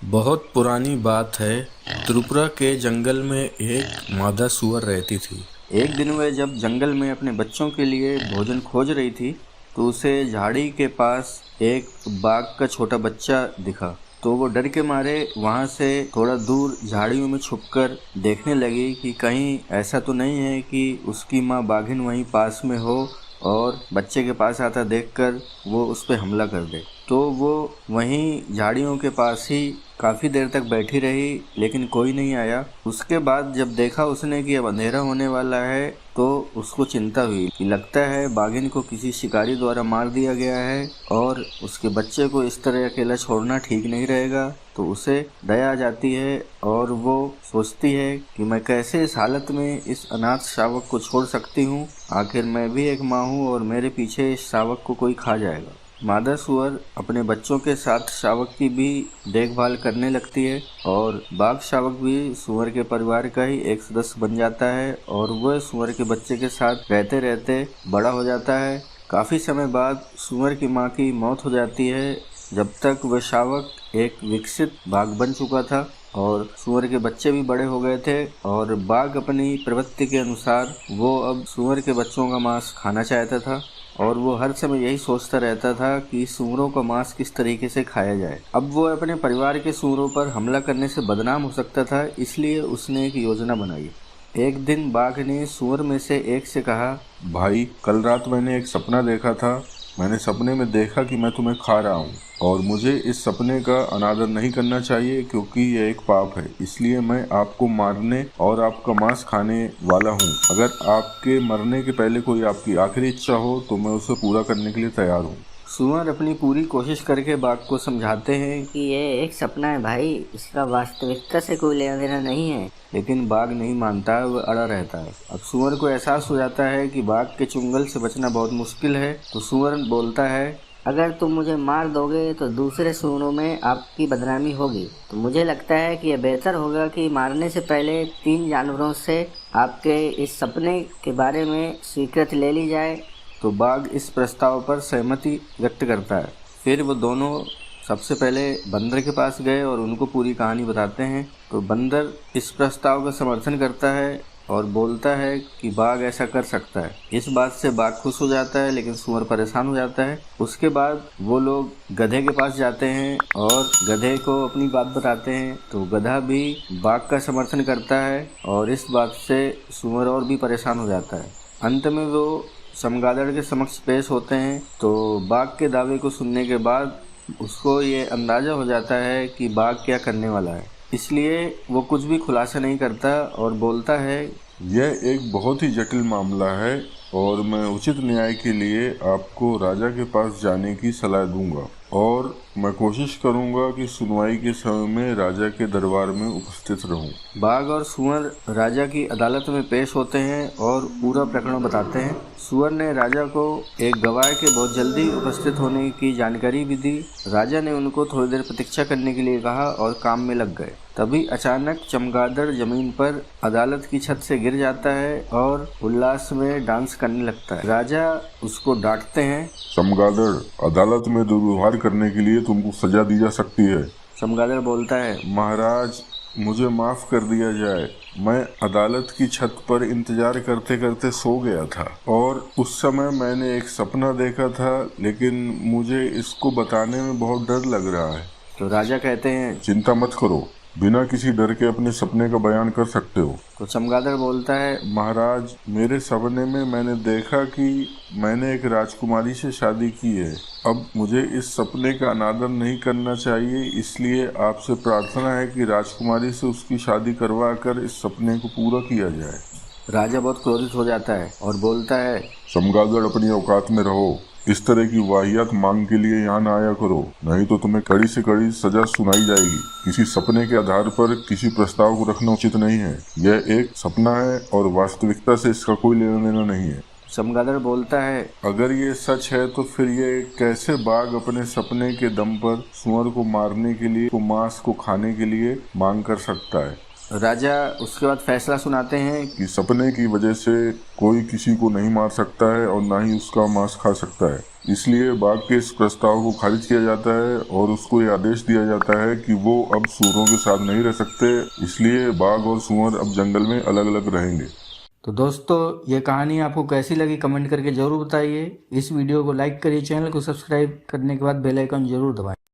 बहुत पुरानी बात है। त्रिपुरा के जंगल में एक मादा सूअर रहती थी। एक दिन वह जब जंगल में अपने बच्चों के लिए भोजन खोज रही थी तो उसे झाड़ी के पास एक बाघ का छोटा बच्चा दिखा। तो वो डर के मारे वहां से थोड़ा दूर झाड़ियों में छुपकर देखने लगी कि कहीं ऐसा तो नहीं है कि उसकी माँ बाघिन वहीं पास में हो और बच्चे के पास आता देखकर वो उस पर हमला कर दे। तो वो वहीं झाड़ियों के पास ही काफ़ी देर तक बैठी रही, लेकिन कोई नहीं आया। उसके बाद जब देखा उसने कि अब अंधेरा होने वाला है तो उसको चिंता हुई कि लगता है बाघिन को किसी शिकारी द्वारा मार दिया गया है और उसके बच्चे को इस तरह अकेला छोड़ना ठीक नहीं रहेगा। तो उसे दया आ जाती है और वो सोचती है कि मैं कैसे इस हालत में इस अनाथ शावक को छोड़ सकती हूँ। आखिर मैं भी एक माँ हूँ और मेरे पीछे इस शावक को कोई खा जाएगा। मादा सूअर अपने बच्चों के साथ शावक की भी देखभाल करने लगती है और बाघ शावक भी सूअर के परिवार का ही एक सदस्य बन जाता है और वह सूअर के बच्चे के साथ रहते रहते बड़ा हो जाता है। काफ़ी समय बाद सूअर की माँ की मौत हो जाती है। जब तक वह शावक एक विकसित बाघ बन चुका था और सूअर के बच्चे भी बड़े हो गए थे और बाघ अपनी प्रवृत्ति के अनुसार वो अब सूअर के बच्चों का मांस खाना चाहता था और वो हर समय यही सोचता रहता था कि सूअरों का मांस किस तरीके से खाया जाए। अब वो अपने परिवार के सूअरों पर हमला करने से बदनाम हो सकता था, इसलिए उसने एक योजना बनाई। एक दिन बाघ ने सूअर में से एक से कहा, भाई, कल रात मैंने एक सपना देखा था। मैंने सपने में देखा कि मैं तुम्हें खा रहा हूँ और मुझे इस सपने का अनादर नहीं करना चाहिए क्योंकि यह एक पाप है। इसलिए मैं आपको मारने और आपका मांस खाने वाला हूँ। अगर आपके मरने के पहले कोई आपकी आखिरी इच्छा हो तो मैं उसे पूरा करने के लिए तैयार हूँ। सूअर अपनी पूरी कोशिश करके बाघ को समझाते हैं कि ये एक सपना है भाई, इसका वास्तविकता से कोई लेना देना नहीं है। लेकिन बाघ नहीं मानता, वह अड़ा रहता है। अब सूअर को एहसास हो जाता है कि बाघ के चुंगल से बचना बहुत मुश्किल है। तो सूअर बोलता है, अगर तुम मुझे मार दोगे तो दूसरे सूअरों में आपकी बदनामी होगी। तो मुझे लगता है कि यह बेहतर होगा कि मारने से पहले 3 जानवरों से आपके इस सपने के बारे में स्वीकृति ले ली जाए। तो बाघ इस प्रस्ताव पर सहमति व्यक्त करता है। फिर वो दोनों सबसे पहले बंदर के पास गए और उनको पूरी कहानी बताते हैं। तो बंदर इस प्रस्ताव का समर्थन करता है और बोलता है कि बाघ ऐसा कर सकता है। इस बात से बाघ खुश हो जाता है, लेकिन सूअर परेशान हो जाता है। उसके बाद वो लोग गधे के पास जाते हैं और गधे को अपनी बात बताते हैं। तो गधा भी बाघ का समर्थन करता है और इस बात से सूअर और भी परेशान हो जाता है। अंत में वो चमगादड़ के समक्ष पेश होते हैं। तो बाघ के दावे को सुनने के बाद उसको ये अंदाजा हो जाता है कि बाघ क्या करने वाला है, इसलिए वो कुछ भी खुलासा नहीं करता और बोलता है, यह एक बहुत ही जटिल मामला है और मैं उचित न्याय के लिए आपको राजा के पास जाने की सलाह दूंगा और मैं कोशिश करूंगा कि सुनवाई के समय में राजा के दरबार में उपस्थित रहूं। बाघ और सूअर राजा की अदालत में पेश होते हैं और पूरा प्रकरण बताते हैं। सूअर ने राजा को एक गवाह के बहुत जल्दी उपस्थित होने की जानकारी भी दी। राजा ने उनको थोड़ी देर प्रतीक्षा करने के लिए कहा और काम में लग गए। तभी अचानक चमगादड़ जमीन पर अदालत की छत से गिर जाता है और उल्लास में डांस करने लगता है। राजा उसको डांटते हैं, चमगादड़, अदालत में दुर्व्यवहार करने के लिए तुमको सजा दी जा सकती है। चमगादड़ बोलता है, महाराज, मुझे माफ कर दिया जाए। मैं अदालत की छत पर इंतजार करते करते सो गया था और उस समय मैंने एक सपना देखा था, लेकिन मुझे इसको बताने में बहुत डर लग रहा है। तो राजा कहते हैं, चिंता मत करो, बिना किसी डर के अपने सपने का बयान कर सकते हो। तो चमगादड़ बोलता है, महाराज, मेरे सपने में मैंने देखा कि मैंने एक राजकुमारी से शादी की है। अब मुझे इस सपने का अनादर नहीं करना चाहिए, इसलिए आपसे प्रार्थना है कि राजकुमारी से उसकी शादी करवा कर इस सपने को पूरा किया जाए। राजा बहुत क्रोधित हो जाता है और बोलता है, चमगादड़, अपनी औकात में रहो। इस तरह की वाहियात मांग के लिए यहाँ न आया करो, नहीं तो तुम्हें कड़ी से कड़ी सजा सुनाई जाएगी। किसी सपने के आधार पर किसी प्रस्ताव को रखना उचित नहीं है। यह एक सपना है और वास्तविकता से इसका कोई लेना देना नहीं है। चमगादड़ बोलता है, अगर ये सच है तो फिर ये कैसे बाघ अपने सपने के दम पर सूअर को मारने के लिए, मांस को खाने के लिए मांग कर सकता है। राजा उसके बाद फैसला सुनाते हैं कि सपने की वजह से कोई किसी को नहीं मार सकता है और ना ही उसका मांस खा सकता है। इसलिए बाघ के इस प्रस्ताव को खारिज किया जाता है और उसको ये आदेश दिया जाता है कि वो अब सूअरों के साथ नहीं रह सकते, इसलिए बाघ और सूअर अब जंगल में अलग अलग रहेंगे। तो दोस्तों, ये कहानी आपको कैसी लगी कमेंट करके ज़रूर बताइए। इस वीडियो को लाइक करिए, चैनल को सब्सक्राइब करने के बाद बेल आइकन जरूर दबाएं।